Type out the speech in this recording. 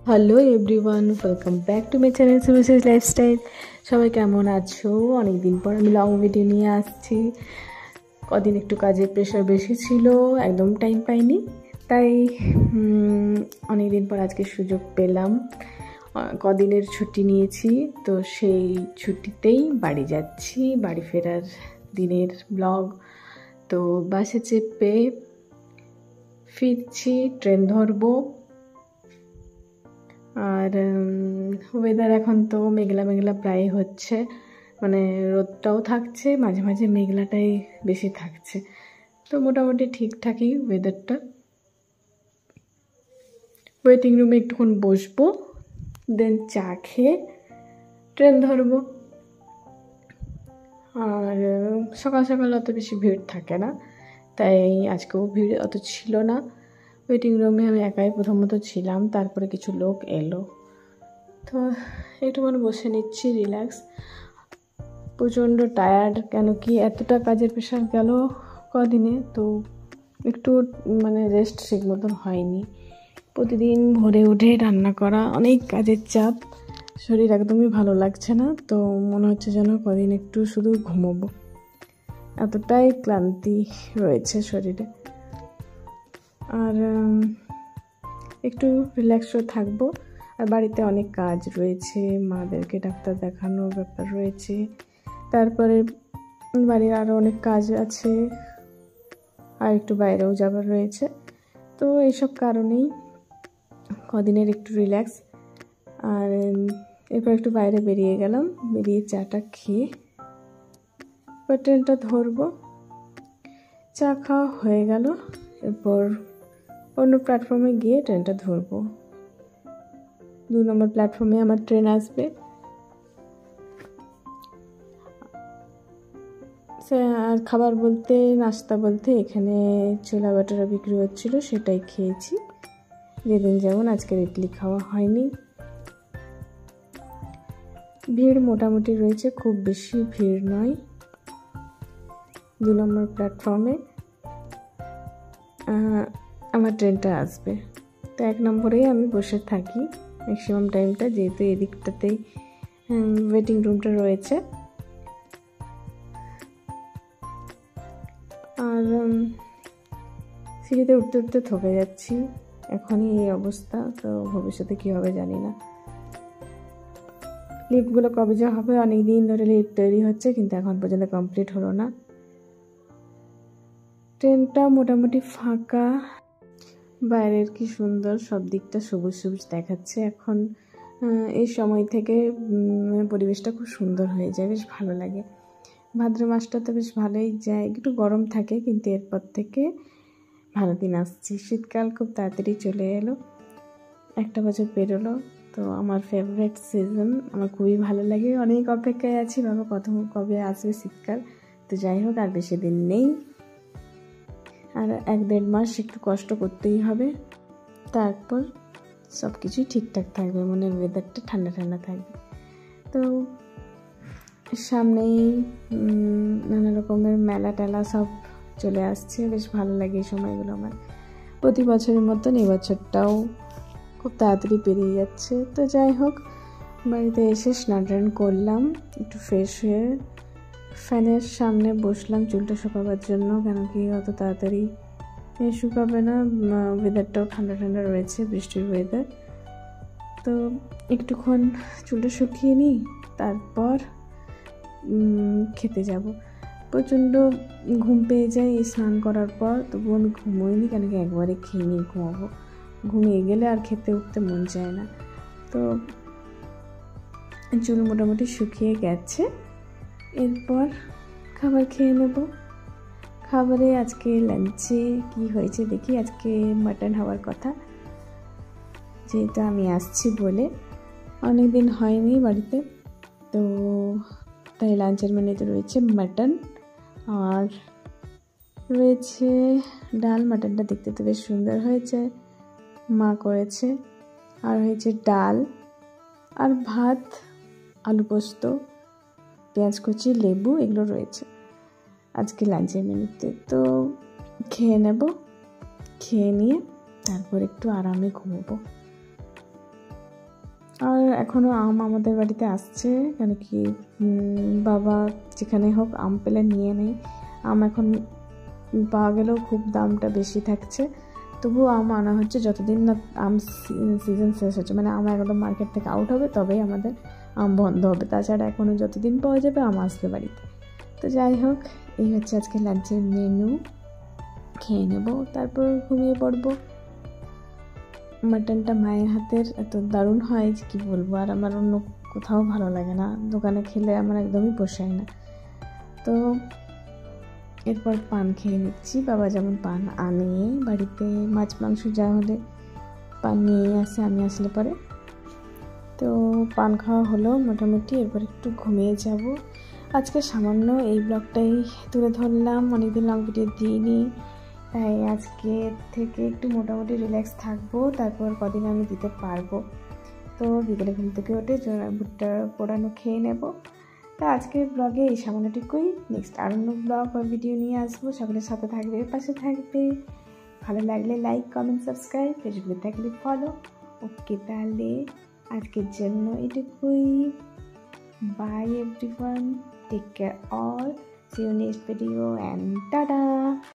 Hello everyone, welcome back to my channel Subishesh Lifestyle. সবাই কেমন আছো? অনেক দিন পর আমি লং ভিডিও নিয়ে আসছি। কদিন একটু কাজের প্রেশার বেশি ছিল, একদম টাইম পাইনি, তাই অনেক দিন পর আজকে সুযোগ পেলাম। কদিনের ছুটি নিয়েছি, তো সেই ছুটিতেই বাড়ি যাচ্ছি। বাড়ি ফেরার দিনের ব্লগ। তো বাসে চেপে ফিরছি, ট্রেন ধরবো। আর ওয়েদার এখন তো মেঘলা মেঘলা প্রায় হচ্ছে, মানে রোদটাও থাকছে, মাঝে মাঝে মেঘলাটাই বেশি থাকছে। তো মোটামুটি ঠিকঠাকই ওয়েদারটা। ওয়েটিং রুমে একটুক্ষণ বসবো, দেন চা খেয়ে ট্রেন ধরবো। আর সকাল সকাল অত বেশি ভিড় থাকে না, তাই আজকেও ভিড় অত ছিল না। ওয়েটিং রুমে আমি একাই প্রথমত ছিলাম, তারপরে কিছু লোক এলো, তো একটুখানি বসে নিচ্ছি, রিল্যাক্স। প্রচণ্ড টায়ার্ড, কেন কি এতটা কাজের প্রেশার গেল কদিনে, তো একটু মানে রেস্ট ঠিক মতন হয়নি। প্রতিদিন ভোরে উঠে রান্না করা, অনেক কাজের চাপ, শরীর একদমই ভালো লাগছে না। তো মনে হচ্ছে যেন কদিন একটু শুধু ঘুমোবো, এতটাই ক্লান্তি রয়েছে শরীরে। আর একটু রিল্যাক্সও থাকবো। আর বাড়িতে অনেক কাজ রয়েছে, মাদেরকে ডাক্তার দেখানোর ব্যাপার রয়েছে, তারপরে বাড়ির আরও অনেক কাজ আছে, আর একটু বাইরেও যাবার রয়েছে। তো এইসব কারণেই কদিনের একটু রিল্যাক্স। আর এরপর একটু বাইরে বেরিয়ে গেলাম, বেরিয়ে চাটা খেয়ে এবার ট্রেনটা ধরবো। চা খাওয়া হয়ে গেল, এরপর অন্য প্ল্যাটফর্মে গিয়ে ট্রেনটা ধরবো। 2 নম্বর প্ল্যাটফর্মে আমার ট্রেন আসবে। আর খাবার বলতে, নাস্তা বলতে এখানে ছোলা বাটারা বিক্রি হচ্ছিলো, সেটাই খেয়েছি। যেদিন যেমন, আজকের ইডলি খাওয়া হয়নি। ভিড় মোটামুটি রয়েছে, খুব বেশি ভিড় নয়। 2 নম্বর প্ল্যাটফর্মে আমার ট্রেনটা আসবে, তো 1 নম্বরেই আমি বসে থাকি ম্যাক্সিমাম টাইমটা, যেহেতু এদিকটাতেই ওয়েটিং রুমটা রয়েছে। আর সিঁড়িতে উঠতে উঠতে থকে যাচ্ছি, এখনই এই অবস্থা, তো ভবিষ্যতে কী হবে জানি না। লিফটগুলো কবে যে হবে, অনেক দিন ধরে লিফট তৈরি হচ্ছে, কিন্তু এখন পর্যন্ত কমপ্লিট হলো না। ট্রেনটা মোটামুটি ফাঁকা, বাইরের কি সুন্দর, সব দিকটা সবুজ সবুজ দেখাচ্ছে। এখন এই সময় থেকে পরিবেশটা খুব সুন্দর হয়ে যায়, বেশ ভালো লাগে। ভাদ্র মাসটা তো বেশ ভালোই যায়, একটু গরম থাকে, কিন্তু এরপর থেকে ভালো দিন আসছে। শীতকাল খুব তাড়াতাড়ি চলে এলো, একটা বছর পেরোলো। তো আমার ফেভারিট সিজন, আমার খুবই ভালো লাগে। অনেক অপেক্ষায় আছি, বাবা কবে আসবে শীতকাল। তো যাই হোক, আর বেশি দিন নেই, আর 1-1.5 মাস একটু কষ্ট করতেই হবে, তারপর সব কিছুই ঠিকঠাক থাকবে, মনের ওয়েদারটা ঠান্ডা ঠান্ডা থাকবে। তো সামনেই নানা রকমের মেলা টেলা সব চলে আসছে, বেশ ভালো লাগে এই সময়গুলো আমার। প্রতি বছরের মতন এবছরটাও খুব তাড়াতাড়ি পেরিয়ে যাচ্ছে। তো যাই হোক, বাড়িতে এসে স্নান টান করলাম, একটু ফ্রেশ হয়ে ফ্যানের সামনে বসলাম চুলটা শুকাবার জন্য, কেন কি অত তাড়াতাড়ি শুকাবে না, ওয়েদারটাও ঠান্ডা ঠান্ডা রয়েছে, বৃষ্টির ওয়েদার। তো একটুক্ষণ চুলটা শুকিয়ে নিই, তারপর খেতে যাব। প্রচণ্ড ঘুম পেয়ে যায় এই স্নান করার পর, তবুও আমি ঘুমোইনি, কেন কি একবারে খেয়ে নিয়ে ঘুমাবো। ঘুমিয়ে গেলে আর খেতে উঠতে মন চায় না। তো চুল মোটামুটি শুকিয়ে গেছে, এরপর খাবার খেয়ে নেব। খাবারে আজকে লাঞ্চে কি হয়েছে দেখি। আজকে মাটন হওয়ার কথা, যেহেতু আমি আসছি বলে, অনেক দিন হয়নি বাড়িতে, তো তাই লাঞ্চের মেনুতে রয়েছে মাটন, আর রয়েছে ডাল। মাটনটা দেখতে তো বেশ সুন্দর হয়েছে, মা করেছে। আর হয়েছে ডাল আর ভাত, আলু পোস্ত, পেঁয়াজ কুচি, লেবু, এগুলো রয়েছে আজকে লাঞ্চের মেনুতে। তো খেয়ে নেব, খেয়ে নিয়ে তারপর একটু আরামে ঘুমোবো। এখনও আম আমাদের বাড়িতে আসছে, কেন কি বাবা যেখানে হোক আম পেলে নিয়ে নেই। আম এখন পাওয়া গেলেও খুব দামটা বেশি থাকছে, তবুও আম আনা হচ্ছে যতদিন না আম সিজন শেষ হচ্ছে, মানে আম একদম মার্কেট থেকে আউট হবে তবেই আমাদের আম বন্ধ হবে, তাছাড়া এখনও যতদিন পাওয়া যাবে আম আসবে বাড়িতে। তো যাই হোক, এই হচ্ছে আজকে লাঞ্চের মেনু। খেয়ে নেব, তারপর ঘুমিয়ে পড়বো। মাটনটা মায়ের হাতের এত দারুণ হয় যে কী বলবো, আর আমার অন্য কোথাও ভালো লাগে না, দোকানে খেলে আমার একদমই পোষায় না। তো এরপর পান খেয়ে নিচ্ছি। বাবা যেমন পান আনে বাড়িতে, মাছ মাংস যা হলে পান নিয়ে আসে আমি আসলে পরে। তো পান খাওয়া হলো মোটামুটি, এরপর একটু ঘুমিয়ে যাব। আজকে সামান্য এই ব্লগটাই তুলে ধরলাম, অনেকদিন লং ভিডিও দিইনি, তাই আজকে থেকে একটু মোটামুটি রিল্যাক্স থাকবো, তারপর কদিন আমি দিতে পারবো। তো বিকেলে ঘুম থেকে উঠে ভুট্টা পোড়ানো খেয়ে নেব। তা আজকের ব্লগে এই সামান্যটুকুই। নেক্সট আর অন্য ব্লগ বা ভিডিও নিয়ে আসবো। সকলের সাথে থাকবে, পাশে থাকবে। ভালো লাগলে লাইক, কমেন্ট, সাবস্ক্রাইব, ফেসবুকে থাকলে ফলো। ওকে, তাহলে আজকের জন্য এটুকুই। Bye everyone, take care all, see you next video and tada!